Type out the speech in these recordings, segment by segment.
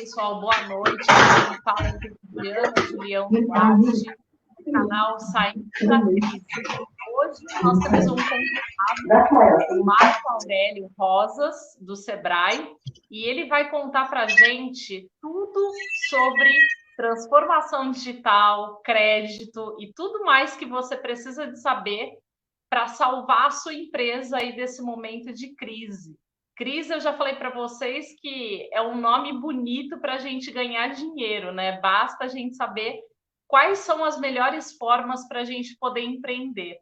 pessoal, boa noite. Quem fala é Diana Julião Duarte, do canal Saindo da Crise. Hoje nós temos um convidado, o Marco Aurélio Rosas, do Sebrae, e ele vai contar para a gente tudo sobre transformação digital, crédito e tudo mais que você precisa de saber para salvar a sua empresa aí desse momento de crise. Crise, eu já falei para vocês que é um nome bonito para a gente ganhar dinheiro, né? Basta a gente saber quais são as melhores formas para a gente poder empreender.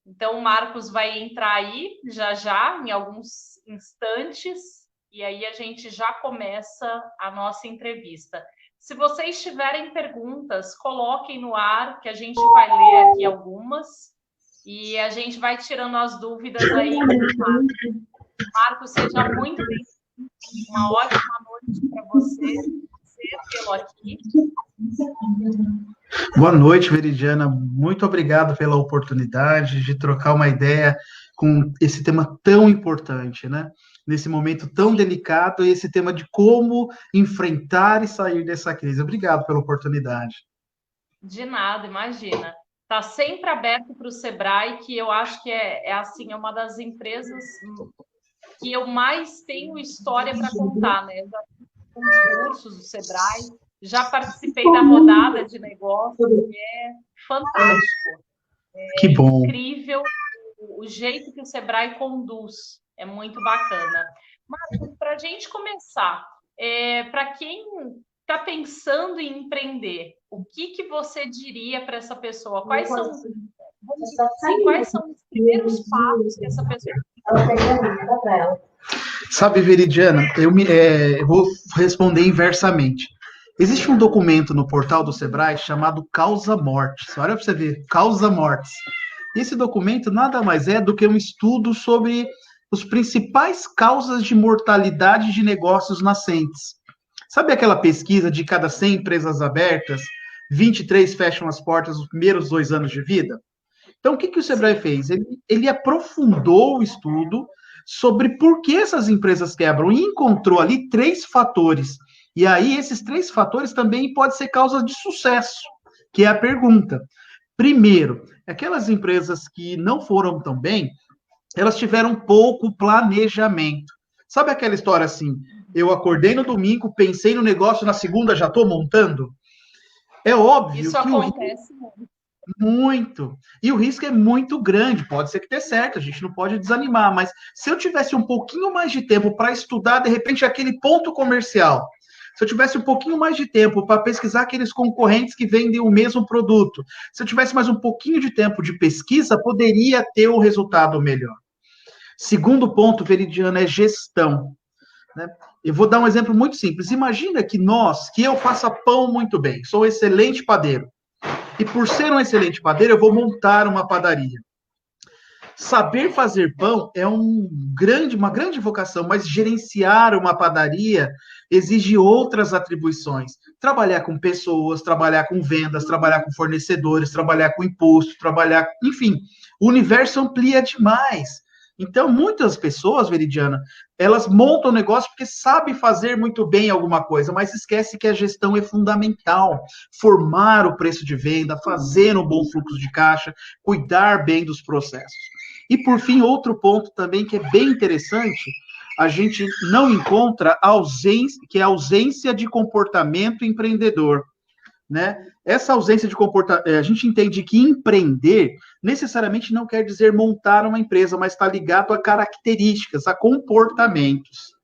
Então, o Marcos vai entrar aí já, em alguns instantes, e aí a gente já começa a nossa entrevista. Se vocês tiverem perguntas, coloquem no ar, que a gente vai ler aqui algumas, e a gente vai tirando as dúvidas aí. Marcos, seja muito bem-vindo. Uma ótima noite para você pelo aqui. Boa noite, Veridiana. Muito obrigado pela oportunidade de trocar uma ideia com esse tema tão importante, né? Nesse momento tão delicado, esse tema de como enfrentar e sair dessa crise. Obrigado pela oportunidade. De nada, imagina. Está sempre aberto para o Sebrae, que eu acho que é uma das empresas que eu mais tenho história para contar, né? Eu já fiz alguns cursos do Sebrae, já participei da rodada de negócio, que é fantástico. Que bom. Incrível o jeito que o Sebrae conduz, é muito bacana. Mas, para a gente começar, para quem está pensando em empreender, o que você diria para essa pessoa? Quais são os primeiros passos que essa pessoa... Sabe, Veridiana, eu vou responder inversamente. Existe um documento no portal do Sebrae chamado Causa Mortis. Olha para você ver, Causa Mortis. Esse documento nada mais é do que um estudo sobre as principais causas de mortalidade de negócios nascentes. Sabe aquela pesquisa de cada 100 empresas abertas, 23 fecham as portas nos primeiros 2 anos de vida? Então, o que o Sebrae fez? Ele aprofundou o estudo sobre por que essas empresas quebram e encontrou ali 3 fatores. E aí, esses 3 fatores também podem ser causas de sucesso, que é a pergunta. Primeiro, aquelas empresas que não foram tão bem, elas tiveram pouco planejamento. Sabe aquela história assim, eu acordei no domingo, pensei no negócio, na segunda já estou montando? É óbvio isso que acontece muito. E o risco é muito grande. Pode ser que dê certo, a gente não pode desanimar, mas se eu tivesse um pouquinho mais de tempo para estudar, de repente, aquele ponto comercial, se eu tivesse um pouquinho mais de tempo para pesquisar aqueles concorrentes que vendem o mesmo produto, se eu tivesse mais um pouquinho de tempo de pesquisa, poderia ter um resultado melhor. Segundo ponto, Veridiana, é gestão. Né? Eu vou dar um exemplo muito simples. Imagina que eu faça pão muito bem, sou um excelente padeiro. E por ser um excelente padeiro, eu vou montar uma padaria. Saber fazer pão é uma grande vocação, mas gerenciar uma padaria exige outras atribuições. Trabalhar com pessoas, trabalhar com vendas, trabalhar com fornecedores, trabalhar com imposto, enfim, o universo amplia demais. Então, muitas pessoas, Veridiana, elas montam o negócio porque sabem fazer muito bem alguma coisa, mas esquece que a gestão é fundamental. Formar o preço de venda, fazer um bom fluxo de caixa, cuidar bem dos processos. E, por fim, outro ponto também que é bem interessante, a gente não encontra a ausência de comportamento empreendedor. Né? Essa ausência de comportamento, a gente entende que empreender necessariamente não quer dizer montar uma empresa, mas está ligado a características, a comportamentos.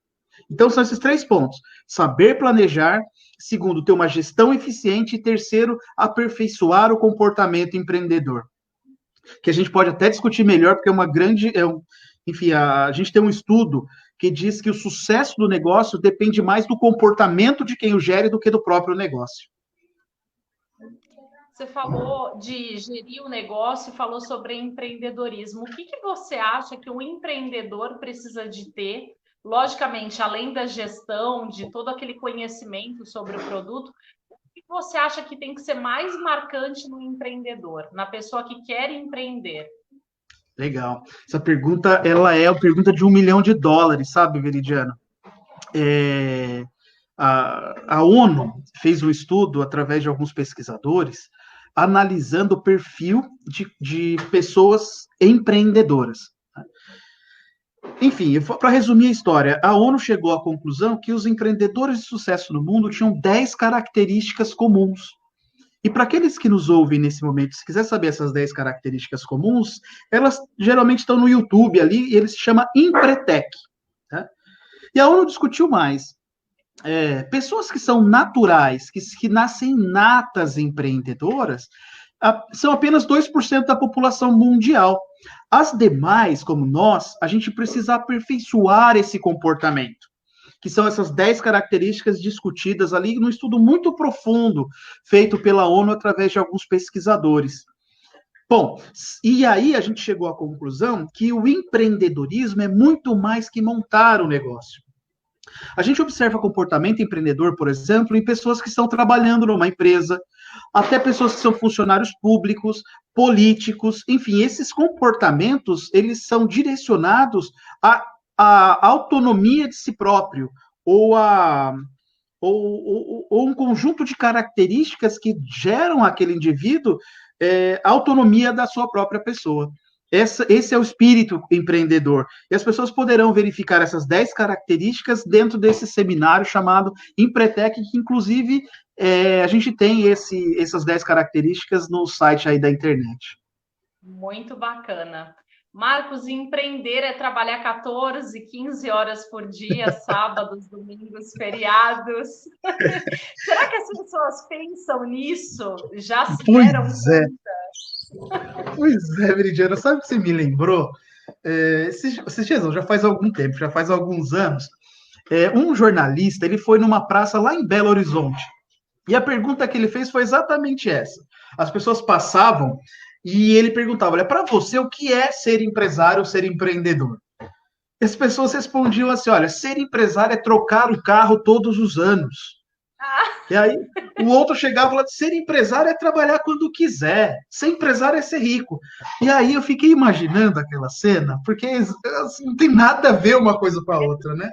Então, são esses 3 pontos. Saber planejar, segundo, ter uma gestão eficiente, e terceiro, aperfeiçoar o comportamento empreendedor. Que a gente pode até discutir melhor, porque enfim, a gente tem um estudo que diz que o sucesso do negócio depende mais do comportamento de quem o gere do que do próprio negócio. Você falou de gerir o negócio, falou sobre empreendedorismo. O que você acha que um empreendedor precisa de ter? Logicamente, além da gestão, de todo aquele conhecimento sobre o produto, o que você acha que tem que ser mais marcante no empreendedor, na pessoa que quer empreender? Legal. Essa pergunta, ela é a pergunta de $1 milhão, sabe, Veridiana? A ONU fez um estudo através de alguns pesquisadores analisando o perfil de pessoas empreendedoras. Enfim, para resumir a história, a ONU chegou à conclusão que os empreendedores de sucesso no mundo tinham 10 características comuns. E para aqueles que nos ouvem nesse momento, se quiser saber essas 10 características comuns, elas geralmente estão no YouTube ali, e ele se chama Empretec. Tá? E a ONU discutiu mais. Pessoas que são naturais, que nascem natas empreendedoras, são apenas 2% da população mundial. As demais, como nós, a gente precisa aperfeiçoar esse comportamento, que são essas 10 características discutidas ali num estudo muito profundo, feito pela ONU através de alguns pesquisadores. Bom, e aí a gente chegou à conclusão que o empreendedorismo é muito mais que montar o negócio. A gente observa comportamento empreendedor, por exemplo, em pessoas que estão trabalhando numa empresa, até pessoas que são funcionários públicos, políticos, enfim, esses comportamentos, eles são direcionados à autonomia de si próprio, ou um conjunto de características que geram àquele indivíduo a autonomia da sua própria pessoa. Esse é o espírito empreendedor. E as pessoas poderão verificar essas 10 características dentro desse seminário chamado Empretec, que inclusive a gente tem essas 10 características no site aí da internet. Muito bacana. Marcos, empreender é trabalhar 14, 15 horas por dia, sábados, domingos, feriados. Será que as pessoas pensam nisso? Já se deram conta? Pois é, Veridiana, sabe o que você me lembrou? Esses dias, já faz algum tempo, já faz alguns anos, um jornalista, ele foi numa praça lá em Belo Horizonte, e a pergunta que ele fez foi exatamente essa. As pessoas passavam e ele perguntava, olha, para você, o que é ser empresário ou ser empreendedor? E as pessoas respondiam assim, olha, ser empresário é trocar o carro todos os anos. E aí o outro chegava e falava, ser empresário é trabalhar quando quiser, ser empresário é ser rico. E aí eu fiquei imaginando aquela cena, porque assim, não tem nada a ver uma coisa com a outra, né?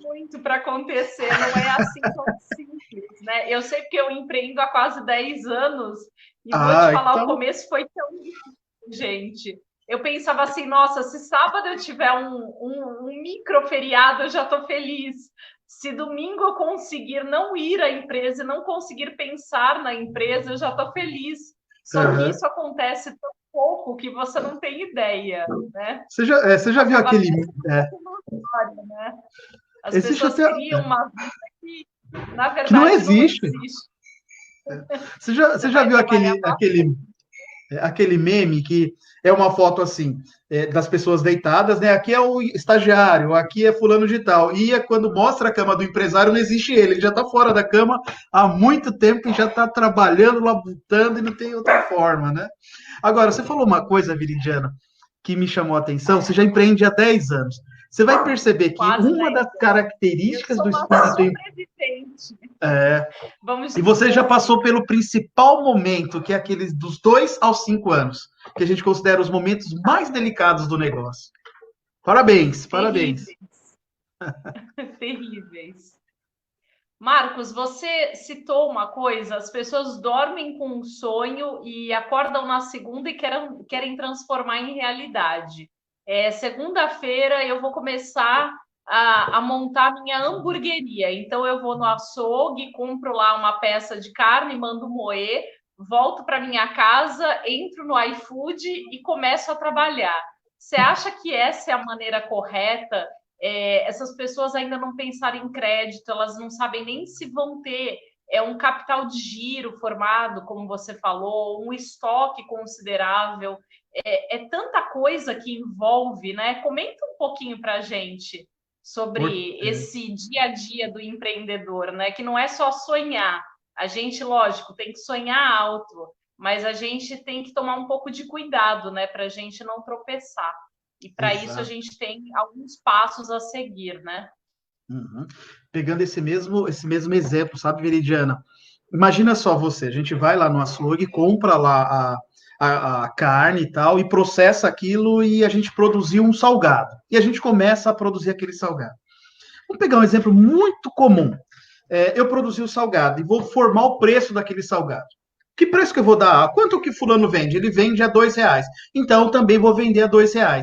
Muito para acontecer, não é assim tão simples, né? Eu sei porque eu empreendo há quase 10 anos e vou te falar, então... o começo foi tão difícil, gente. Eu pensava assim, nossa, se sábado eu tiver um micro feriado, eu já estou feliz. Se domingo eu conseguir não ir à empresa e não conseguir pensar na empresa, eu já estou feliz. Só que isso acontece tão pouco que você não tem ideia, né? Você já viu aquele... Né? As pessoas criam uma vida que, na verdade, não existe. Não existe. Você já viu aquele meme que é uma foto assim, das pessoas deitadas, né? Aqui é o estagiário, aqui é fulano de tal. E quando mostra a cama do empresário, não existe ele já está fora da cama há muito tempo e já está trabalhando, labutando e não tem outra forma, né? Agora, você falou uma coisa, Viridiana, que me chamou a atenção, você já empreende há 10 anos. Você vai perceber que uma das características do espírito... E você já passou pelo principal momento, que é aqueles dos 2 aos 5 anos, que a gente considera os momentos mais delicados do negócio. Parabéns, parabéns. Terríveis. Marcos, você citou uma coisa, as pessoas dormem com um sonho e acordam na segunda e querem transformar em realidade. Segunda-feira eu vou começar a montar minha hamburgueria. Então, eu vou no açougue, compro lá uma peça de carne, mando moer, volto para minha casa, entro no iFood e começo a trabalhar. Você acha que essa é a maneira correta? Essas pessoas ainda não pensaram em crédito, elas não sabem nem se vão ter um capital de giro formado, como você falou, um estoque considerável. Tanta coisa que envolve, né? Comenta um pouquinho para a gente sobre esse dia a dia do empreendedor, né? Que não é só sonhar. A gente, lógico, tem que sonhar alto, mas a gente tem que tomar um pouco de cuidado, né? Para a gente não tropeçar. E para isso a gente tem alguns passos a seguir, né? Uhum. Pegando esse mesmo exemplo, sabe, Veridiana? Imagina só você, a gente vai lá no açougue, compra lá a carne e tal, e processa aquilo e a gente produziu um salgado. E a gente começa a produzir aquele salgado. Vamos pegar um exemplo muito comum. eu produzi o salgado e vou formar o preço daquele salgado. Que preço que eu vou dar? Quanto que fulano vende? Ele vende a R$2. Então, eu também vou vender a R$2.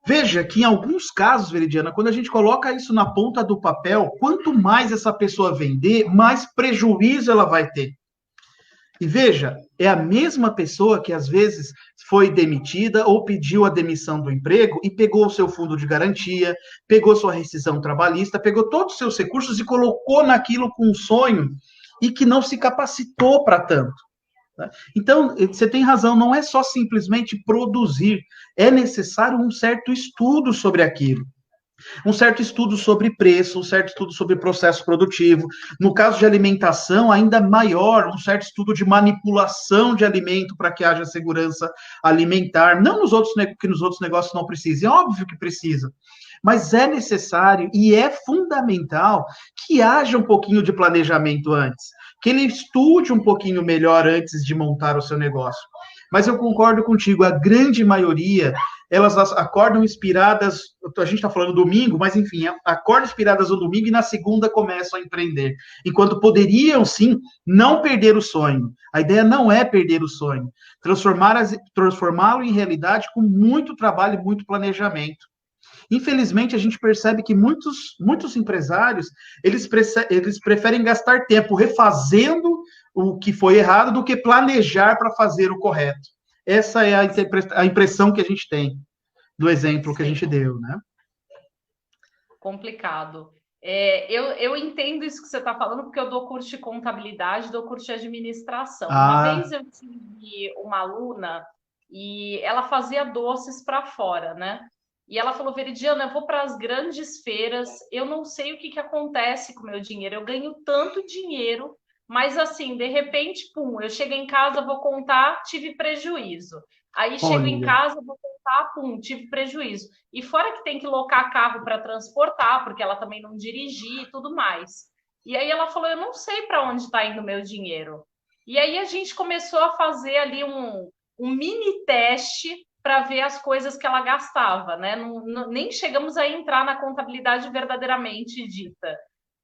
Veja que em alguns casos, Veridiana, quando a gente coloca isso na ponta do papel, quanto mais essa pessoa vender, mais prejuízo ela vai ter. E veja, é a mesma pessoa que às vezes foi demitida ou pediu a demissão do emprego e pegou o seu fundo de garantia, pegou sua rescisão trabalhista, pegou todos os seus recursos e colocou naquilo com um sonho e que não se capacitou para tanto. Então, você tem razão, não é só simplesmente produzir, é necessário um certo estudo sobre aquilo. Um certo estudo sobre preço, um certo estudo sobre processo produtivo. No caso de alimentação, ainda maior, um certo estudo de manipulação de alimento para que haja segurança alimentar. Não que nos outros negócios não precisem, é óbvio que precisa. Mas é necessário e é fundamental que haja um pouquinho de planejamento antes, que ele estude um pouquinho melhor antes de montar o seu negócio. Mas eu concordo contigo, a grande maioria, elas acordam inspiradas, a gente está falando domingo, mas enfim, acordam inspiradas no domingo e na segunda começam a empreender. Enquanto poderiam, sim, não perder o sonho. A ideia não é perder o sonho, transformá-lo em realidade com muito trabalho e muito planejamento. Infelizmente, a gente percebe que muitos empresários, eles preferem gastar tempo refazendo o que foi errado do que planejar para fazer o correto. Essa é a impressão que a gente tem do exemplo que a gente deu, né? Complicado. Eu entendo isso que você está falando, porque eu dou curso de contabilidade, dou curso de administração. Uma vez eu tive uma aluna e ela fazia doces para fora, né? E ela falou, Veridiana, eu vou para as grandes feiras, eu não sei o que acontece com o meu dinheiro, eu ganho tanto dinheiro, mas assim, de repente, pum, eu chego em casa, vou contar, tive prejuízo. Aí chego em casa, vou contar, pum, tive prejuízo. E fora que tem que locar carro para transportar, porque ela também não dirigia e tudo mais. E aí ela falou, eu não sei para onde está indo o meu dinheiro. E aí a gente começou a fazer ali um mini teste para ver as coisas que ela gastava, né? Nem chegamos a entrar na contabilidade verdadeiramente dita.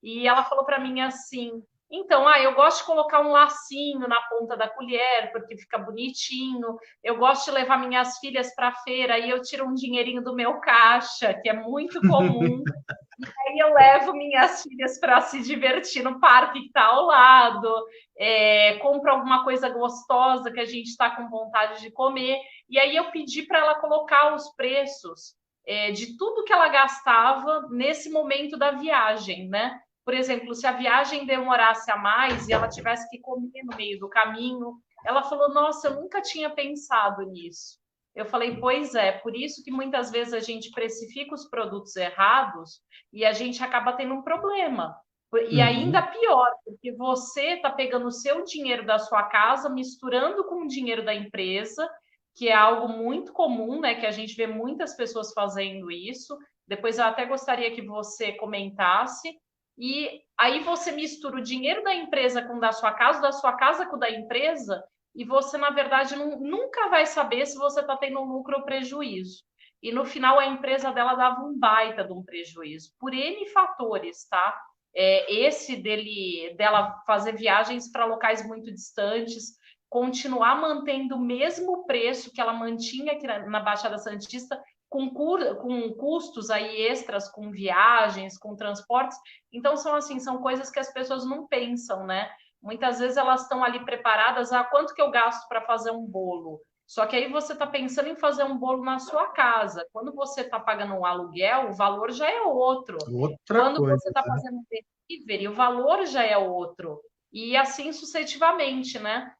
E ela falou para mim assim, então, eu gosto de colocar um lacinho na ponta da colher, porque fica bonitinho. Eu gosto de levar minhas filhas para a feira e eu tiro um dinheirinho do meu caixa, que é muito comum. E aí eu levo minhas filhas para se divertir no parque que está ao lado. Compro alguma coisa gostosa que a gente está com vontade de comer. E aí eu pedi para ela colocar os preços de tudo que ela gastava nesse momento da viagem, né? Por exemplo, se a viagem demorasse a mais e ela tivesse que comer no meio do caminho, ela falou, nossa, eu nunca tinha pensado nisso. Eu falei, pois é, por isso que muitas vezes a gente precifica os produtos errados e a gente acaba tendo um problema. E ainda pior, porque você está pegando o seu dinheiro da sua casa, misturando com o dinheiro da empresa, que é algo muito comum, né? Que a gente vê muitas pessoas fazendo isso. Depois eu até gostaria que você comentasse. E aí você mistura o dinheiro da empresa com o da sua casa com o da empresa, e você, na verdade, nunca vai saber se você está tendo um lucro ou prejuízo. E no final a empresa dela dava um baita de um prejuízo, por N fatores, tá? Esse dela fazer viagens para locais muito distantes, continuar mantendo o mesmo preço que ela mantinha aqui na Baixada Santista, com custos aí extras, com viagens, com transportes. Então, são coisas que as pessoas não pensam, né? Muitas vezes elas estão ali preparadas, quanto que eu gasto para fazer um bolo? Só que aí você está pensando em fazer um bolo na sua casa. Quando você está pagando um aluguel, o valor já é outro. Quando você está fazendo um delivery, o valor já é outro. E assim sucessivamente, né?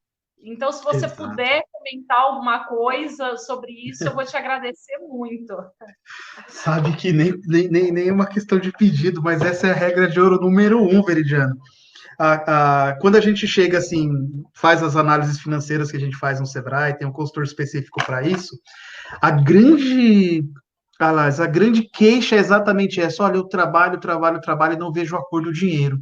Então, se você puder comentar alguma coisa sobre isso, eu vou te agradecer muito. Sabe que nem é uma questão de pedido, mas essa é a regra de ouro número 1, Veridiano. Quando a gente chega assim, faz as análises financeiras que a gente faz no Sebrae, tem um consultor específico para isso, a grande queixa é exatamente essa: olha, eu trabalho e não vejo a cor do dinheiro.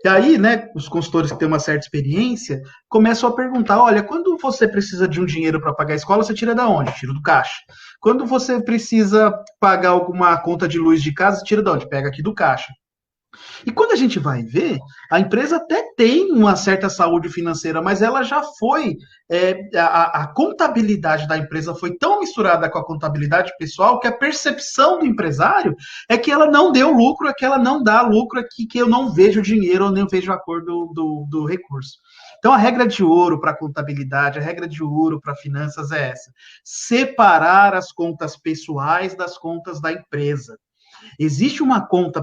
E aí, né, os consultores que têm uma certa experiência começam a perguntar, olha, quando você precisa de um dinheiro para pagar a escola, você tira da onde? Tira do caixa. Quando você precisa pagar alguma conta de luz de casa, tira da onde? Pega aqui do caixa. E quando a gente vai ver, a empresa até tem uma certa saúde financeira, mas ela já foi. A contabilidade da empresa foi tão misturada com a contabilidade pessoal que a percepção do empresário é que ela não deu lucro, é que ela não dá lucro, é que eu não vejo dinheiro, eu nem vejo a cor do recurso. Então, a regra de ouro para a contabilidade, a regra de ouro para finanças é essa: separar as contas pessoais das contas da empresa. Existe uma conta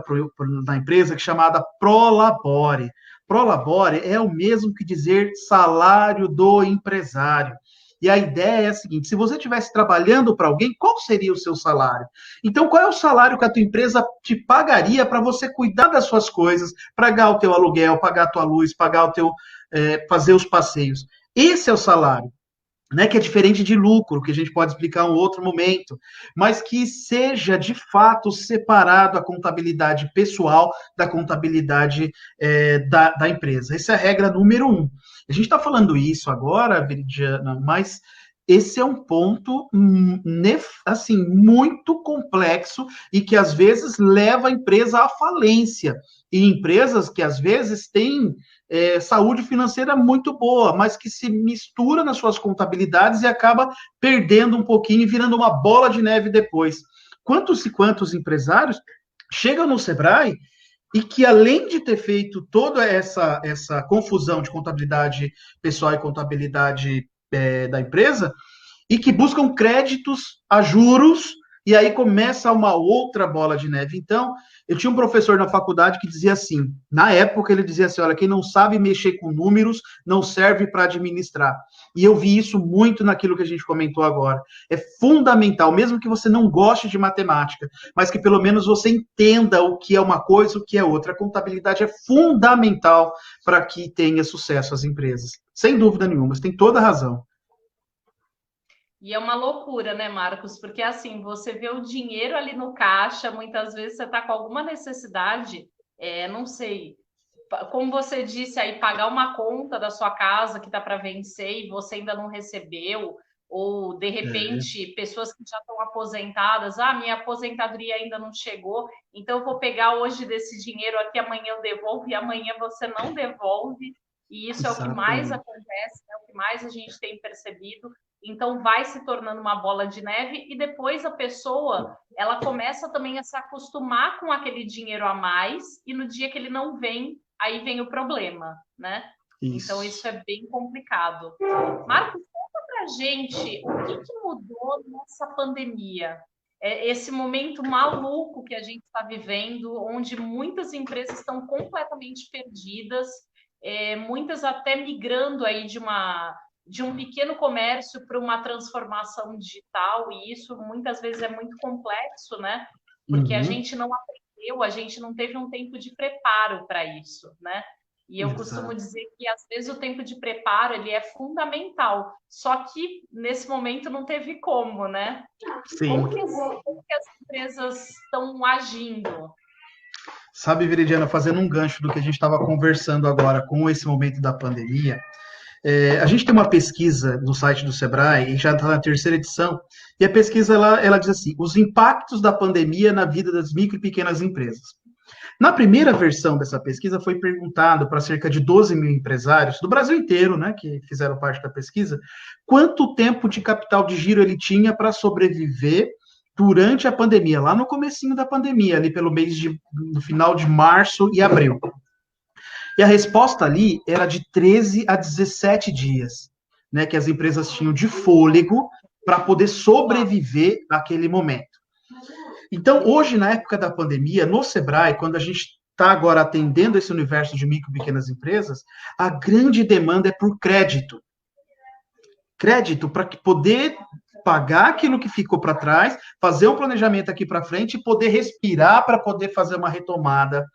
na empresa que é chamada Prolabore. Prolabore é o mesmo que dizer salário do empresário. E a ideia é a seguinte: se você estivesse trabalhando para alguém, qual seria o seu salário? Então, qual é o salário que a tua empresa te pagaria para você cuidar das suas coisas, pagar o teu aluguel, pagar a tua luz, pagar o teu, fazer os passeios? Esse é o salário, né, que é diferente de lucro, que a gente pode explicar em um outro momento, mas que seja de fato separado a contabilidade pessoal da contabilidade da empresa. Essa é a regra número um. A gente está falando isso agora, Veridiana, mas esse é um ponto assim muito complexo e que às vezes leva a empresa à falência. E empresas que às vezes têm saúde financeira muito boa, mas que se mistura nas suas contabilidades e acaba perdendo um pouquinho e virando uma bola de neve depois. Quantos e quantos empresários chegam no Sebrae e que, além de ter feito toda essa confusão de contabilidade pessoal e contabilidade da empresa, e que buscam créditos a juros, e aí começa uma outra bola de neve. Então, eu tinha um professor na faculdade que dizia assim, na época ele dizia assim, olha, quem não sabe mexer com números não serve para administrar. E eu vi isso muito naquilo que a gente comentou agora. É fundamental, mesmo que você não goste de matemática, mas que pelo menos você entenda o que é uma coisa e o que é outra. A contabilidade é fundamental para que tenha sucesso as empresas. Sem dúvida nenhuma, você tem toda a razão. E é uma loucura, né, Marcos? Porque assim, você vê o dinheiro ali no caixa, muitas vezes você está com alguma necessidade, não sei, como você disse aí, pagar uma conta da sua casa que está para vencer e você ainda não recebeu, ou de repente, pessoas que já estão aposentadas, minha aposentadoria ainda não chegou, então eu vou pegar hoje desse dinheiro aqui, amanhã eu devolvo, e amanhã você não devolve, e isso é o que mais acontece, é o que mais a gente tem percebido. Então vai se tornando uma bola de neve e depois a pessoa ela começa também a se acostumar com aquele dinheiro a mais e no dia que ele não vem, aí vem o problema, né? Isso. Então isso é bem complicado. Marcos, conta pra gente o que mudou nessa pandemia? Esse momento maluco que a gente está vivendo, onde muitas empresas estão completamente perdidas, muitas até migrando aí de um pequeno comércio para uma transformação digital, e isso muitas vezes é muito complexo, né? Porque a gente não aprendeu, a gente não teve um tempo de preparo para isso, né? E eu costumo dizer que às vezes o tempo de preparo ele é fundamental, só que nesse momento não teve como, né? Sim. Como que as empresas estão agindo? Sabe, Veridiana, fazendo um gancho do que a gente estava conversando agora com esse momento da pandemia, a gente tem uma pesquisa no site do Sebrae, e já está na terceira edição, e a pesquisa ela diz assim: os impactos da pandemia na vida das micro e pequenas empresas. Na primeira versão dessa pesquisa, foi perguntado para cerca de 12 mil empresários do Brasil inteiro, né, que fizeram parte da pesquisa, quanto tempo de capital de giro ele tinha para sobreviver durante a pandemia, lá no comecinho da pandemia, ali pelo no final de março e abril. E a resposta ali era de 13 a 17 dias, né, que as empresas tinham de fôlego para poder sobreviver naquele momento. Então, hoje, na época da pandemia, no Sebrae, quando a gente está agora atendendo esse universo de micro e pequenas empresas, a grande demanda é por crédito. Crédito para poder pagar aquilo que ficou para trás, fazer um planejamento aqui para frente e poder respirar para poder fazer uma retomada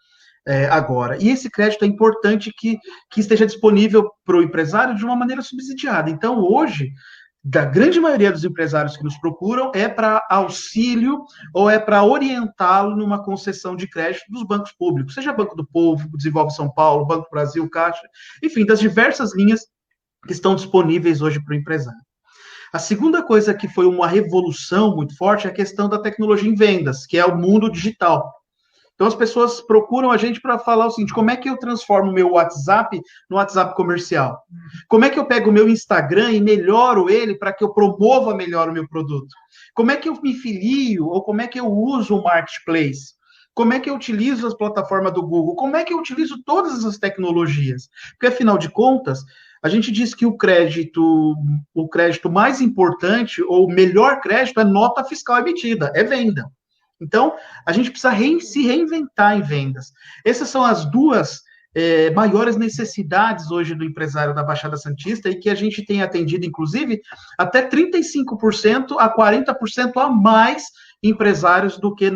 agora. E esse crédito é importante que esteja disponível para o empresário de uma maneira subsidiada. Então, hoje, da grande maioria dos empresários que nos procuram é para auxílio ou é para orientá-lo numa concessão de crédito dos bancos públicos, seja Banco do Povo, Desenvolve São Paulo, Banco do Brasil, Caixa, enfim, das diversas linhas que estão disponíveis hoje para o empresário. A segunda coisa que foi uma revolução muito forte é a questão da tecnologia em vendas, que é o mundo digital. Então, as pessoas procuram a gente para falar o seguinte: como é que eu transformo o meu WhatsApp no WhatsApp comercial? Como é que eu pego o meu Instagram e melhoro ele para que eu promova melhor o meu produto? Como é que eu me filio ou como é que eu uso o marketplace? Como é que eu utilizo as plataformas do Google? Como é que eu utilizo todas essas tecnologias? Porque, afinal de contas, a gente diz que o crédito mais importante, ou o melhor crédito, é nota fiscal emitida, é venda. Então, a gente precisa se reinventar em vendas. Essas são as duas maiores necessidades hoje do empresário da Baixada Santista e que a gente tem atendido, inclusive, até 35% a 40% a mais empresários do que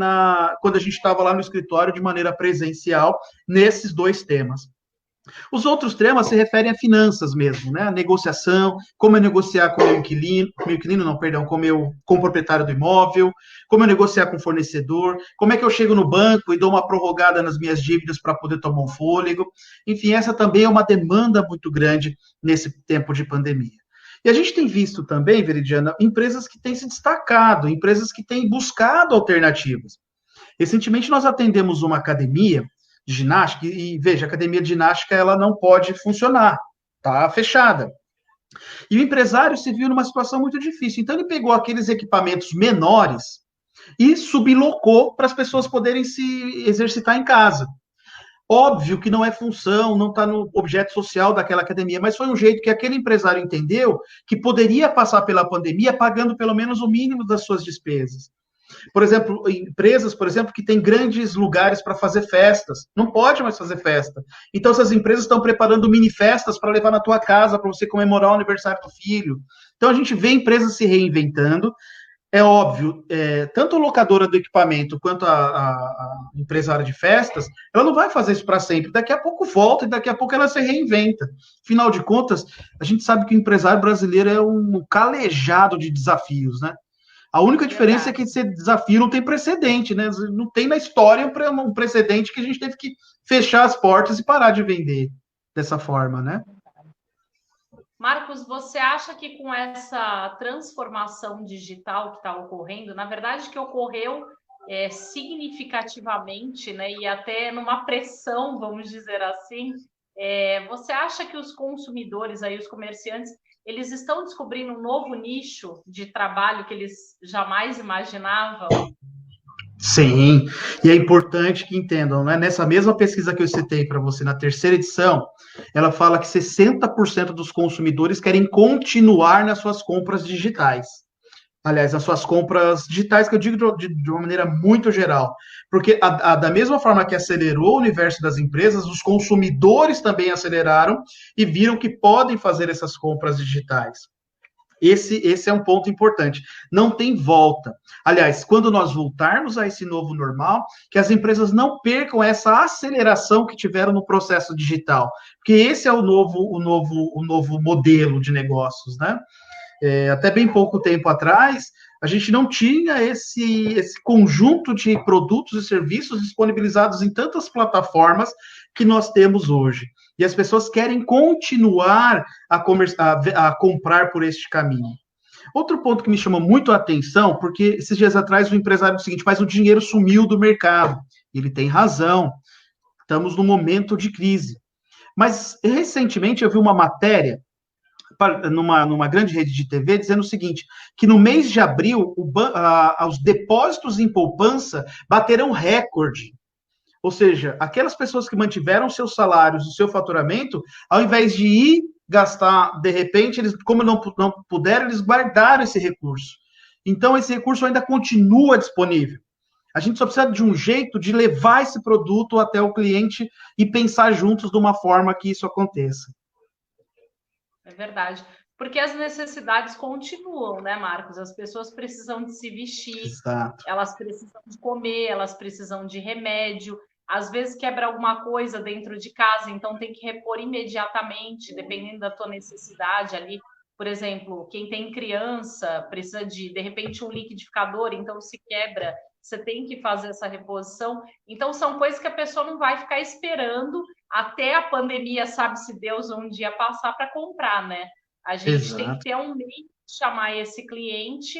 quando a gente estava lá no escritório de maneira presencial nesses dois temas. Os outros temas se referem a finanças mesmo, né? A negociação, como eu negociar com o inquilino não, perdão, com o proprietário do imóvel, como eu negociar com o fornecedor, como é que eu chego no banco e dou uma prorrogada nas minhas dívidas para poder tomar um fôlego. Enfim, essa também é uma demanda muito grande nesse tempo de pandemia. E a gente tem visto também, Veridiana, empresas que têm se destacado, empresas que têm buscado alternativas. Recentemente nós atendemos uma academia de ginástica e veja, a academia de ginástica ela não pode funcionar, tá fechada. E o empresário se viu numa situação muito difícil. Então ele pegou aqueles equipamentos menores e sublocou para as pessoas poderem se exercitar em casa. Óbvio que não é função, não está no objeto social daquela academia, mas foi um jeito que aquele empresário entendeu que poderia passar pela pandemia pagando pelo menos o mínimo das suas despesas. Por exemplo, empresas, por exemplo, que têm grandes lugares para fazer festas, não pode mais fazer festa. Então, essas empresas estão preparando mini festas para levar na tua casa, para você comemorar o aniversário do filho. Então, a gente vê empresas se reinventando. É óbvio, tanto a locadora do equipamento quanto a empresária de festas, ela não vai fazer isso para sempre. Daqui a pouco volta e daqui a pouco ela se reinventa. Afinal de contas, a gente sabe que o empresário brasileiro é um calejado de desafios, né? A única diferença é que esse desafio não tem precedente, né? Não tem na história um precedente que a gente teve que fechar as portas e parar de vender dessa forma, né? Marcos, você acha que com essa transformação digital que está ocorrendo, na verdade que ocorreu significativamente, né, e até numa pressão, vamos dizer assim, você acha que os consumidores, aí, os comerciantes, eles estão descobrindo um novo nicho de trabalho que eles jamais imaginavam? Sim, e é importante que entendam, né? Nessa mesma pesquisa que eu citei para você na terceira edição, ela fala que 60% dos consumidores querem continuar nas suas compras digitais. Aliás, nas suas compras digitais, que eu digo de uma maneira muito geral. Porque da mesma forma que acelerou o universo das empresas, os consumidores também aceleraram e viram que podem fazer essas compras digitais. Esse é um ponto importante. Não tem volta. Aliás, quando nós voltarmos a esse novo normal, que as empresas não percam essa aceleração que tiveram no processo digital, porque esse é o novo modelo de negócios, né? Até bem pouco tempo atrás, a gente não tinha esse conjunto de produtos e serviços disponibilizados em tantas plataformas que nós temos hoje. E as pessoas querem continuar a comprar por este caminho. Outro ponto que me chamou muito a atenção, porque esses dias atrás o empresário disse o seguinte, mas o dinheiro sumiu do mercado. Ele tem razão, estamos num momento de crise. Mas recentemente eu vi uma matéria numa grande rede de TV dizendo o seguinte, que no mês de abril os depósitos em poupança baterão recorde. Ou seja, aquelas pessoas que mantiveram seus salários, o seu faturamento, ao invés de ir gastar, de repente, eles, como não puderam, eles guardaram esse recurso. Então, esse recurso ainda continua disponível. A gente só precisa de um jeito de levar esse produto até o cliente e pensar juntos de uma forma que isso aconteça. É verdade. Porque as necessidades continuam, né, Marcos? As pessoas precisam de se vestir, Exato. elas precisam de comer, elas precisam de remédio. Às vezes quebra alguma coisa dentro de casa, então tem que repor imediatamente, dependendo da tua necessidade ali. Por exemplo, quem tem criança precisa de repente, um liquidificador, então se quebra, você tem que fazer essa reposição. Então, são coisas que a pessoa não vai ficar esperando até a pandemia, sabe-se Deus, um dia passar para comprar, né? A gente tem que ter um meio de chamar esse cliente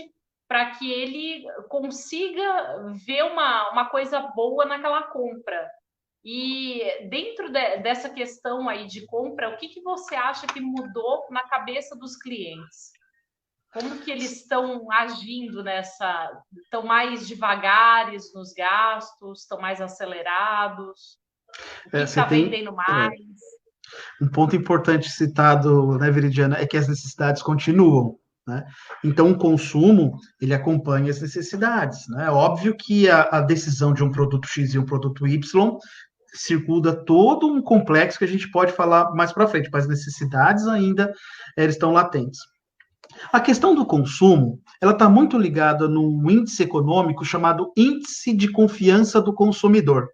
para que ele consiga ver uma coisa boa naquela compra. E dentro dessa questão aí de compra, o que você acha que mudou na cabeça dos clientes? Como que eles estão agindo nessa? Estão mais devagares nos gastos? Estão mais acelerados? O que está vendendo mais? Um ponto importante citado, né, Veridiana, é que as necessidades continuam, né? Então, o consumo, ele acompanha as necessidades, né? É óbvio que a decisão de um produto X e um produto Y circula todo um complexo que a gente pode falar mais para frente, mas as necessidades ainda elas estão latentes. A questão do consumo, ela está muito ligada num índice econômico chamado Índice de Confiança do Consumidor.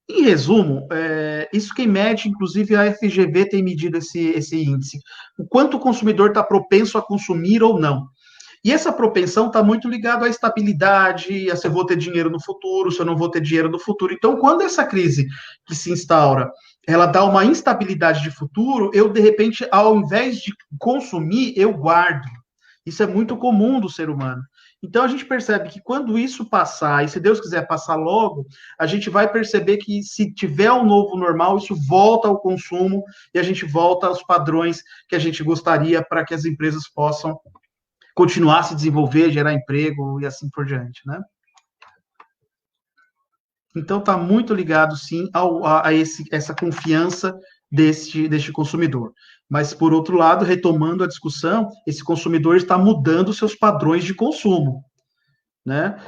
Em resumo, isso quem mede, inclusive a FGV tem medido esse índice, o quanto o consumidor está propenso a consumir ou não. E essa propensão está muito ligada à estabilidade, a se eu vou ter dinheiro no futuro, se eu não vou ter dinheiro no futuro. Então, quando essa crise que se instaura, ela dá uma instabilidade de futuro, eu, de repente, ao invés de consumir, eu guardo. Isso é muito comum do ser humano. Então, a gente percebe que quando isso passar, e se Deus quiser passar logo, a gente vai perceber que se tiver um novo normal, isso volta ao consumo e a gente volta aos padrões que a gente gostaria para que as empresas possam continuar a se desenvolver, gerar emprego e assim por diante, né? Então, está muito ligado, sim, a essa confiança deste consumidor. Mas, por outro lado, retomando a discussão, esse consumidor está mudando seus padrões de consumo, né?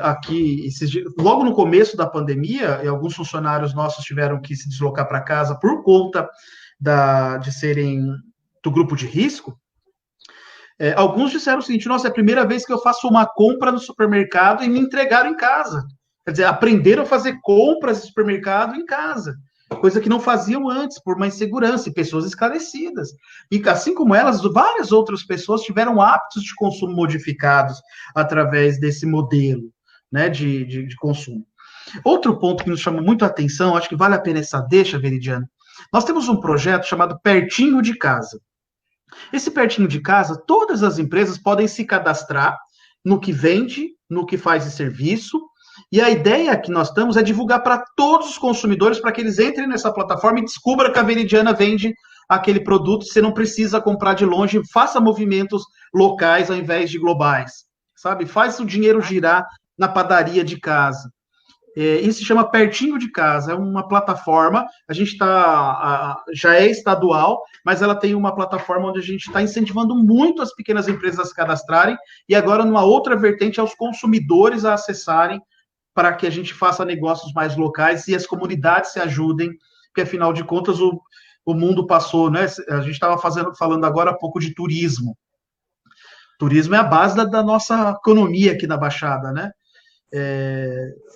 Aqui, logo no começo da pandemia, alguns funcionários nossos tiveram que se deslocar para casa por conta de serem do grupo de risco. Alguns disseram o seguinte: nossa, é a primeira vez que eu faço uma compra no supermercado e me entregaram em casa. Quer dizer, aprenderam a fazer compras de supermercado em casa, coisa que não faziam antes, por uma insegurança, e pessoas esclarecidas. E assim como elas, várias outras pessoas tiveram hábitos de consumo modificados através desse modelo, né, de consumo. Outro ponto que nos chama muito a atenção, acho que vale a pena essa deixa, Veridiano, nós temos um projeto chamado Pertinho de Casa. Esse pertinho de casa, todas as empresas podem se cadastrar no que vende, no que faz de serviço, e a ideia que nós estamos é divulgar para todos os consumidores, para que eles entrem nessa plataforma e descubram que a Veridiana vende aquele produto, você não precisa comprar de longe, faça movimentos locais ao invés de globais, sabe? Faz o dinheiro girar na padaria de casa. Isso se chama Pertinho de Casa, é uma plataforma, a gente já é estadual, mas ela tem uma plataforma onde a gente está incentivando muito as pequenas empresas a se cadastrarem, e agora numa outra vertente aos consumidores a acessarem, para que a gente faça negócios mais locais e as comunidades se ajudem, porque afinal de contas o mundo passou, né? A gente estava falando agora há pouco de turismo. Turismo é a base da nossa economia aqui na Baixada, né?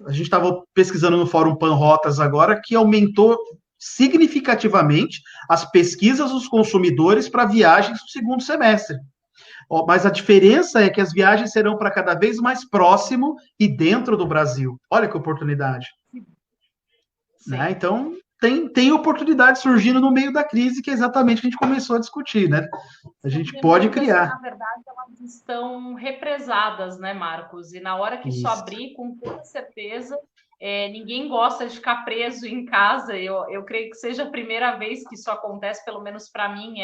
A gente estava pesquisando no Fórum Panrotas agora, que aumentou significativamente as pesquisas dos consumidores para viagens no segundo semestre. Mas a diferença é que as viagens serão para cada vez mais próximo e dentro do Brasil. Olha que oportunidade. Né? Então, tem oportunidade surgindo no meio da crise, que é exatamente o que a gente começou a discutir, né? A gente pode criar. Na verdade, elas estão represadas, né, Marcos? E na hora que isso abrir, com toda certeza, ninguém gosta de ficar preso em casa. Eu creio que seja a primeira vez que isso acontece, pelo menos para mim,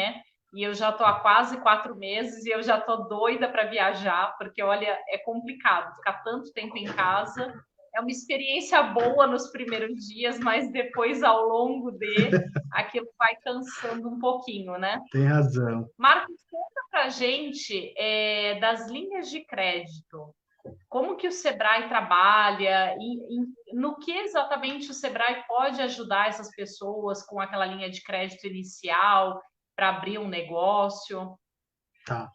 e eu já estou há quase 4 meses e eu já estou doida para viajar, porque, olha, é complicado ficar tanto tempo em casa. É uma experiência boa nos primeiros dias, mas depois, ao longo aquilo vai cansando um pouquinho, né? Tem razão. Marcos, conta para a gente das linhas de crédito. Como que o Sebrae trabalha? No que exatamente o Sebrae pode ajudar essas pessoas com aquela linha de crédito inicial para abrir um negócio? Tá.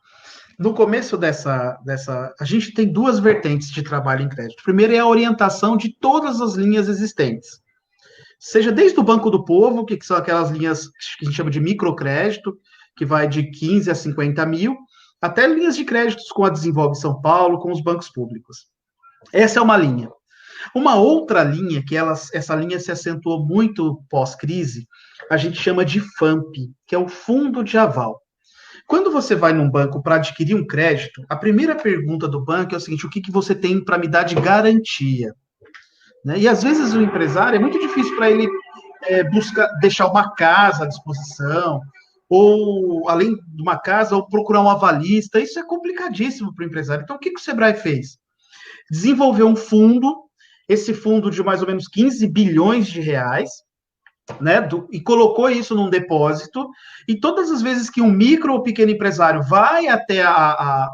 No começo a gente tem 2 vertentes de trabalho em crédito. Primeiro é a orientação de todas as linhas existentes. Seja desde o Banco do Povo, que são aquelas linhas que a gente chama de microcrédito, que vai de 15 a 50 mil, até linhas de créditos com a Desenvolve São Paulo, com os bancos públicos. Essa é uma linha. Uma outra linha, que essa linha se acentuou muito pós-crise, a gente chama de FAMP, que é o Fundo de Aval. Quando você vai num banco para adquirir um crédito, a primeira pergunta do banco é o seguinte: o que você tem para me dar de garantia? Né? E às vezes o empresário é muito difícil para ele buscar deixar uma casa à disposição, ou além de uma casa, ou procurar um avalista. Isso é complicadíssimo para o empresário. Então, o que o Sebrae fez? Desenvolveu um fundo, esse fundo de mais ou menos 15 bilhões de reais, né, e colocou isso num depósito, e todas as vezes que um micro ou pequeno empresário vai até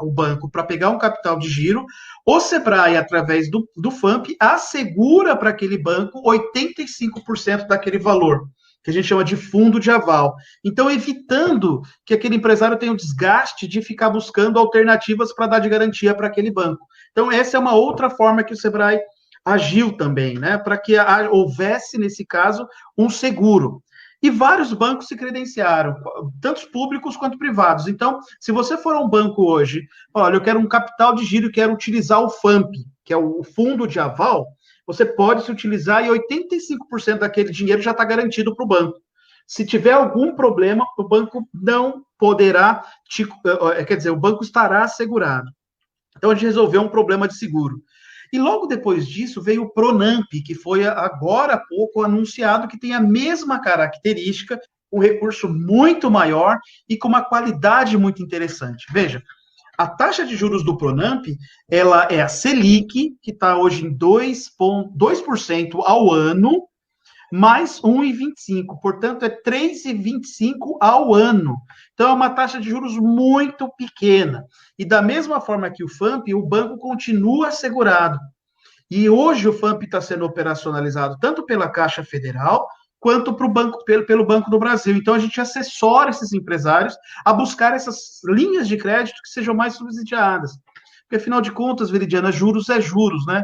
o banco para pegar um capital de giro, o Sebrae, através do FAMP, assegura para aquele banco 85% daquele valor, que a gente chama de fundo de aval. Então, evitando que aquele empresário tenha o desgaste de ficar buscando alternativas para dar de garantia para aquele banco. Então, essa é uma outra forma que o Sebrae agiu também, né, para que houvesse, nesse caso, um seguro. E vários bancos se credenciaram, tanto públicos quanto privados. Então, se você for a um banco hoje, olha, eu quero um capital de giro, quero utilizar o FAMP, que é o fundo de aval, você pode se utilizar e 85% daquele dinheiro já está garantido para o banco. Se tiver algum problema, o banco não poderá, quer dizer, o banco estará assegurado. Então, a gente resolveu um problema de seguro. E logo depois disso veio o Pronamp, que foi agora há pouco anunciado que tem a mesma característica, um recurso muito maior e com uma qualidade muito interessante. Veja, a taxa de juros do Pronamp, ela é a Selic, que está hoje em 2% ao ano, mais 1,25%. Portanto, é 3,25% ao ano. Então, é uma taxa de juros muito pequena. E da mesma forma que o FAMP, o banco continua assegurado. E hoje o FAMP está sendo operacionalizado tanto pela Caixa Federal quanto pelo Banco do Brasil. Então, a gente assessora esses empresários a buscar essas linhas de crédito que sejam mais subsidiadas. Porque, afinal de contas, Veridiana, juros é juros, né?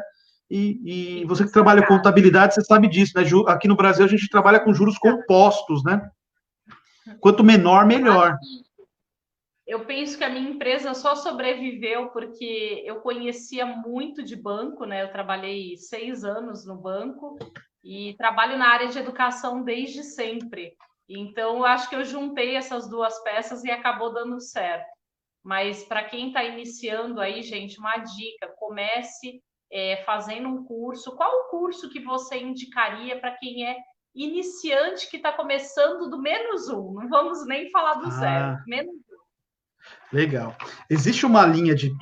E você que trabalha com contabilidade, você sabe disso, né? Aqui no Brasil, a gente trabalha com juros compostos, né? Quanto menor, melhor. Eu penso que a minha empresa só sobreviveu porque eu conhecia muito de banco, né? Eu trabalhei 6 anos no banco e trabalho na área de educação desde sempre. Então, eu acho que eu juntei essas duas peças e acabou dando certo. Mas para quem está iniciando aí, gente, uma dica: comece fazendo um curso. Qual o curso que você indicaria para quem é iniciante que está começando do -1? Não vamos nem falar do zero, -1. Legal. Existe uma linha de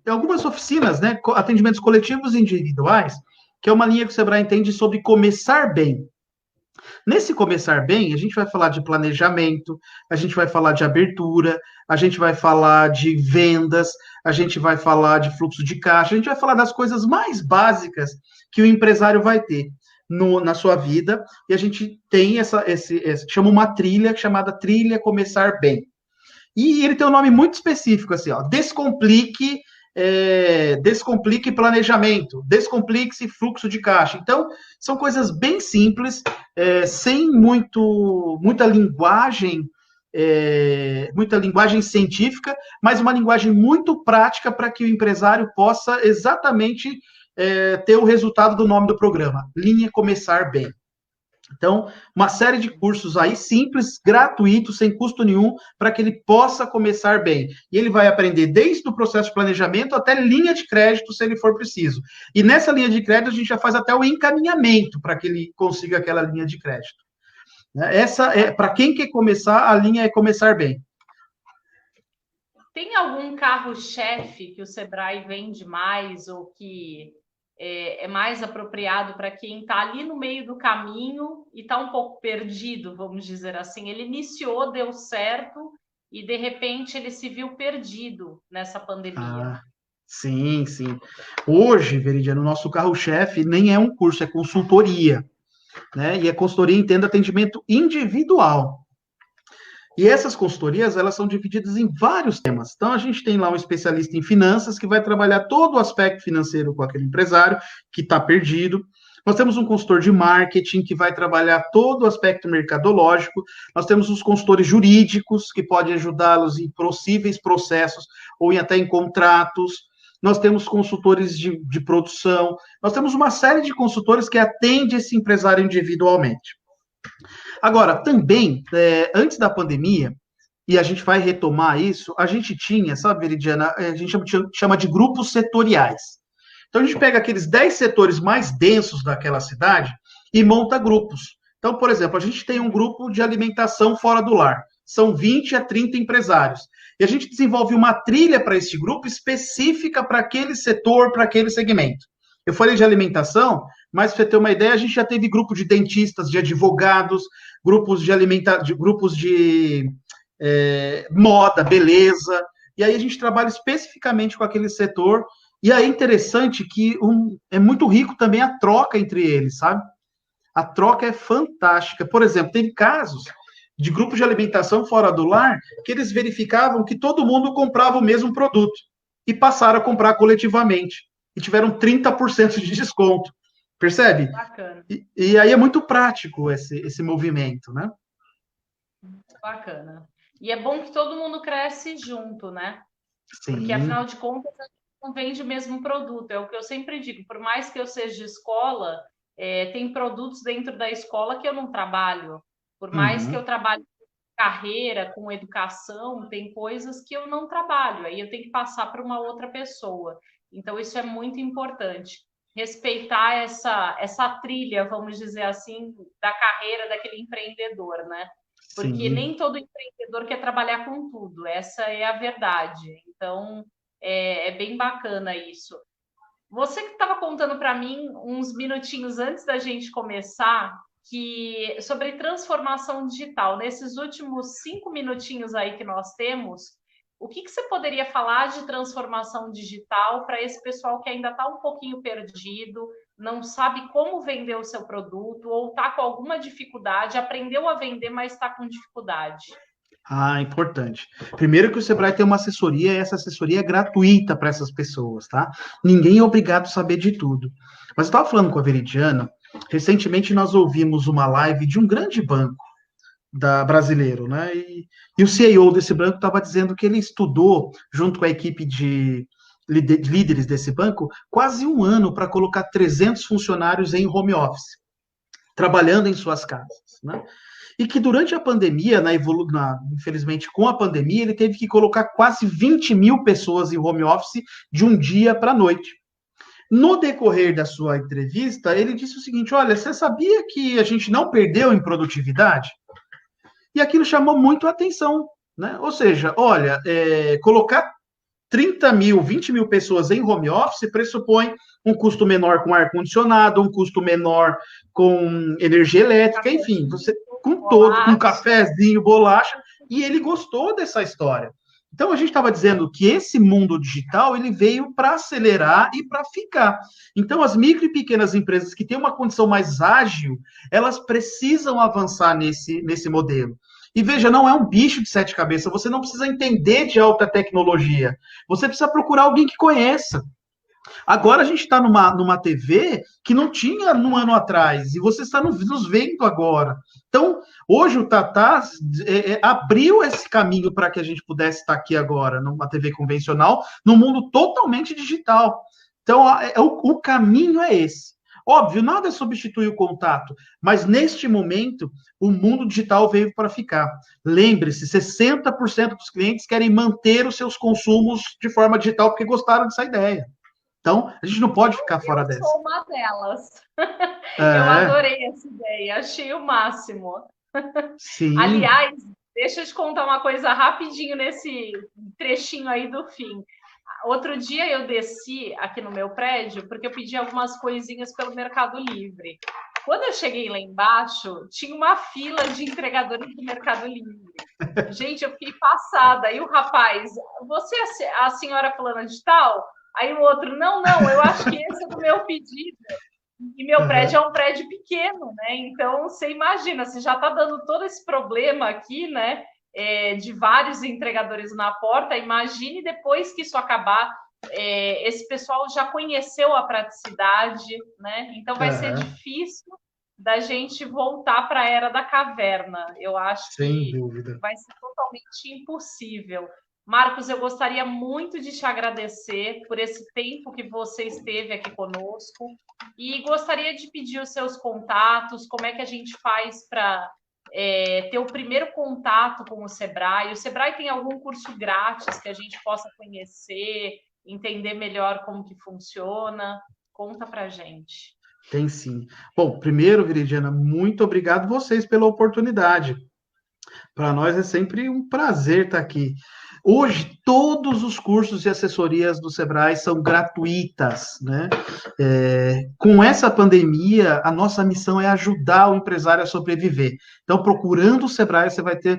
algumas oficinas, né? Atendimentos coletivos e individuais, que é uma linha que o Sebrae entende sobre começar bem. Nesse começar bem, a gente vai falar de planejamento, a gente vai falar de abertura, a gente vai falar de vendas, a gente vai falar de fluxo de caixa, a gente vai falar das coisas mais básicas que o empresário vai ter na sua vida, e a gente tem chama uma trilha chamada Trilha Começar Bem. E ele tem um nome muito específico, assim, ó, descomplique planejamento, descomplique-se fluxo de caixa. Então, são coisas bem simples, sem muita linguagem científica, mas uma linguagem muito prática para que o empresário possa exatamente ter o resultado do nome do programa, Linha Começar Bem. Então, uma série de cursos aí simples, gratuitos, sem custo nenhum, para que ele possa começar bem. E ele vai aprender desde o processo de planejamento até linha de crédito, se ele for preciso. E nessa linha de crédito, a gente já faz até o encaminhamento para que ele consiga aquela linha de crédito. Para quem quer começar, a linha é começar bem. Tem algum carro-chefe que o Sebrae vende mais ou que é mais apropriado para quem está ali no meio do caminho e está um pouco perdido, vamos dizer assim? Ele iniciou, deu certo e, de repente, ele se viu perdido nessa pandemia. Sim, sim. Hoje, Veridiano, o nosso carro-chefe nem é um curso, é consultoria, né? E a consultoria entende atendimento individual. E essas consultorias, elas são divididas em vários temas. Então, a gente tem lá um especialista em finanças que vai trabalhar todo o aspecto financeiro com aquele empresário que está perdido. Nós temos um consultor de marketing que vai trabalhar todo o aspecto mercadológico. Nós temos os consultores jurídicos que podem ajudá-los em possíveis processos ou até em contratos. Nós temos consultores de produção. Nós temos uma série de consultores que atendem esse empresário individualmente. Agora, também, antes da pandemia, e a gente vai retomar isso, a gente tinha, sabe, Veridiana, a gente chama de grupos setoriais. Então, a gente pega aqueles 10 setores mais densos daquela cidade e monta grupos. Então, por exemplo, a gente tem um grupo de alimentação fora do lar. São 20 a 30 empresários. E a gente desenvolve uma trilha para esse grupo específica para aquele setor, para aquele segmento. Eu falei de alimentação, mas para você ter uma ideia, a gente já teve grupo de dentistas, de advogados, grupos de moda, beleza. E aí a gente trabalha especificamente com aquele setor. E aí é interessante que é muito rico também a troca entre eles, sabe? A troca é fantástica. Por exemplo, teve casos de grupos de alimentação fora do lar que eles verificavam que todo mundo comprava o mesmo produto e passaram a comprar coletivamente. E tiveram 30% de desconto. Percebe? Bacana. E aí é muito prático esse movimento, né? Bacana. E é bom que todo mundo cresce junto, né? Sim. Porque, afinal de contas, a gente não vende o mesmo produto. É o que eu sempre digo. Por mais que eu seja de escola, tem produtos dentro da escola que eu não trabalho. Por mais que eu trabalhe com carreira, com educação, tem coisas que eu não trabalho. Aí eu tenho que passar para uma outra pessoa. Então, isso é muito importante. Respeitar essa trilha, vamos dizer assim, da carreira daquele empreendedor, né? Porque Sim. nem todo empreendedor quer trabalhar com tudo, essa é a verdade. Então, é bem bacana isso. Você que estava contando para mim uns minutinhos antes da gente começar, que sobre transformação digital, nesses últimos 5 minutinhos aí que nós temos, o que você poderia falar de transformação digital para esse pessoal que ainda está um pouquinho perdido, não sabe como vender o seu produto ou está com alguma dificuldade, aprendeu a vender, mas está com dificuldade? Ah, importante. Primeiro que o Sebrae tem uma assessoria, e essa assessoria é gratuita para essas pessoas, tá? Ninguém é obrigado a saber de tudo. Mas eu estava falando com a Veridiana, recentemente nós ouvimos uma live de um grande banco brasileiro, né? E o CEO desse banco estava dizendo que ele estudou, junto com a equipe de líderes desse banco, quase um ano para colocar 300 funcionários em home office, trabalhando em suas casas, né? E que durante a pandemia, infelizmente com a pandemia, ele teve que colocar quase 20 mil pessoas em home office de um dia para a noite. No decorrer da sua entrevista, ele disse o seguinte: olha, você sabia que a gente não perdeu em produtividade? E aquilo chamou muito a atenção, né? Ou seja, olha, colocar 30 mil, 20 mil pessoas em home office pressupõe um custo menor com ar-condicionado, um custo menor com energia elétrica, enfim, você com todo, um cafezinho, bolacha, e ele gostou dessa história. Então a gente estava dizendo que esse mundo digital ele veio para acelerar e para ficar. Então as micro e pequenas empresas que têm uma condição mais ágil, elas precisam avançar nesse modelo. E veja, não é um bicho de 7 cabeças, você não precisa entender de alta tecnologia, você precisa procurar alguém que conheça. Agora a gente está numa TV que não tinha um ano atrás, e você está nos vendo agora. Então, hoje o Tatá abriu esse caminho para que a gente pudesse estar aqui agora, numa TV convencional, num mundo totalmente digital. Então, o caminho é esse. Óbvio, nada substitui o contato, mas neste momento, o mundo digital veio para ficar. Lembre-se, 60% dos clientes querem manter os seus consumos de forma digital porque gostaram dessa ideia. Então, a gente não pode ficar fora dessa. Eu sou uma delas. Eu adorei essa ideia, achei o máximo. Sim. Aliás, deixa eu te contar uma coisa rapidinho nesse trechinho aí do fim. Outro dia eu desci aqui no meu prédio porque eu pedi algumas coisinhas pelo Mercado Livre. Quando eu cheguei lá embaixo, tinha uma fila de entregadores do Mercado Livre. Gente, eu fiquei passada. E o rapaz, você é a senhora fulana de tal? Aí o outro, não, eu acho que esse é do meu pedido. E meu prédio é um prédio pequeno, né? Então, você imagina, você já está dando todo esse problema aqui, né? De vários entregadores na porta, imagine depois que isso acabar, esse pessoal já conheceu a praticidade, né? Então vai ser difícil da gente voltar para a era da caverna. Eu acho Sem que dúvida. vai ser totalmente impossível. Marcos, eu gostaria muito de te agradecer por esse tempo que você esteve aqui conosco e gostaria de pedir os seus contatos, como é que a gente faz para ter o primeiro contato com o Sebrae. O Sebrae tem algum curso grátis que a gente possa conhecer, entender melhor como que funciona? Conta pra gente. Tem sim. Bom, primeiro, Viridiana, muito obrigado vocês pela oportunidade. Para nós é sempre um prazer estar aqui. Hoje, todos os cursos e assessorias do Sebrae são gratuitas, né? Com essa pandemia, a nossa missão é ajudar o empresário a sobreviver. Então, procurando o Sebrae, você vai ter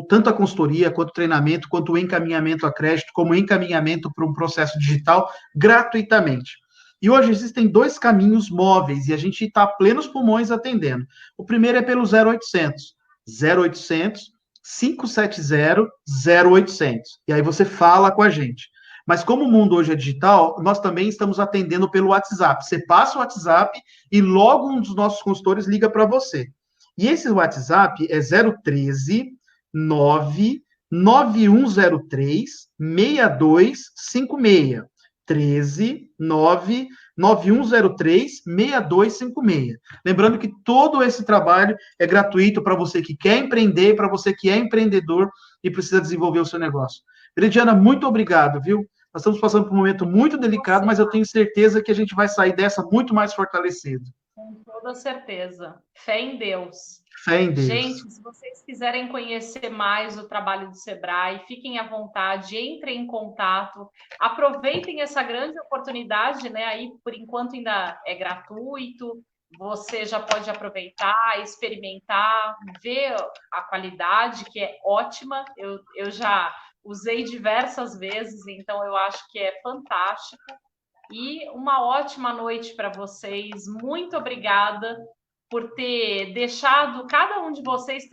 tanto a consultoria, quanto o treinamento, quanto o encaminhamento a crédito, como o encaminhamento para um processo digital, gratuitamente. E hoje existem dois caminhos móveis, e a gente está a plenos pulmões atendendo. O primeiro é pelo 0800. 0800 570 0800. E aí você fala com a gente. Mas como o mundo hoje é digital, nós também estamos atendendo pelo WhatsApp. Você passa o WhatsApp e logo um dos nossos consultores liga para você. E esse WhatsApp é 013 99103 6256. 13 9 9103 6256. Lembrando que todo esse trabalho é gratuito para você que quer empreender, para você que é empreendedor e precisa desenvolver o seu negócio. Veridiana, muito obrigado, viu? Nós estamos passando por um momento muito delicado, mas eu tenho certeza que a gente vai sair dessa muito mais fortalecido. Com toda certeza. Fé em Deus. Fé em Deus. Gente, se vocês quiserem conhecer mais o trabalho do Sebrae, fiquem à vontade, entrem em contato, aproveitem essa grande oportunidade, né? Aí, por enquanto, ainda é gratuito, você já pode aproveitar, experimentar, ver a qualidade, que é ótima. Eu já usei diversas vezes, então eu acho que é fantástico. E uma ótima noite para vocês. Muito obrigada por ter deixado, cada um de vocês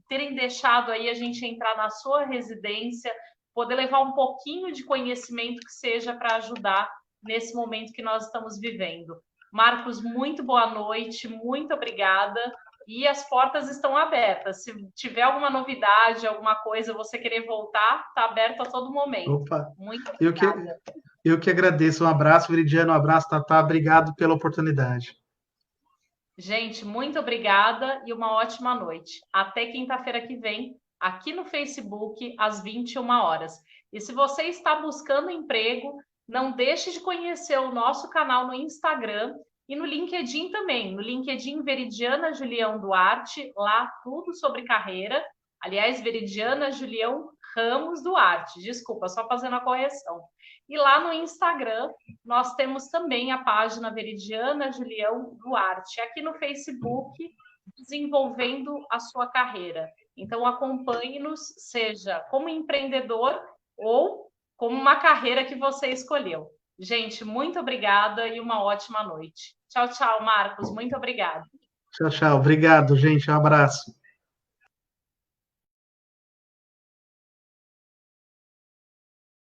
terem deixado aí a gente entrar na sua residência, poder levar um pouquinho de conhecimento que seja para ajudar nesse momento que nós estamos vivendo. Marcos, muito boa noite, muito obrigada. E as portas estão abertas. Se tiver alguma novidade, alguma coisa, você querer voltar, está aberto a todo momento. Opa, muito obrigada. Eu que agradeço. Um abraço, Veridiano. Um abraço, Tatá. Obrigado pela oportunidade. Gente, muito obrigada e uma ótima noite. Até quinta-feira que vem, aqui no Facebook, às 21 horas. E se você está buscando emprego, não deixe de conhecer o nosso canal no Instagram e no LinkedIn também. No LinkedIn, Veridiana Julião Duarte, lá tudo sobre carreira. Aliás, Veridiana Julião Ramos Duarte. Desculpa, só fazendo a correção. E lá no Instagram, nós temos também a página Veridiana Julião Duarte. Aqui no Facebook, desenvolvendo a sua carreira. Então, acompanhe-nos, seja como empreendedor ou como uma carreira que você escolheu. Gente, muito obrigada e uma ótima noite. Tchau, tchau, Marcos. Muito obrigada. Tchau, tchau. Obrigado, gente. Um abraço.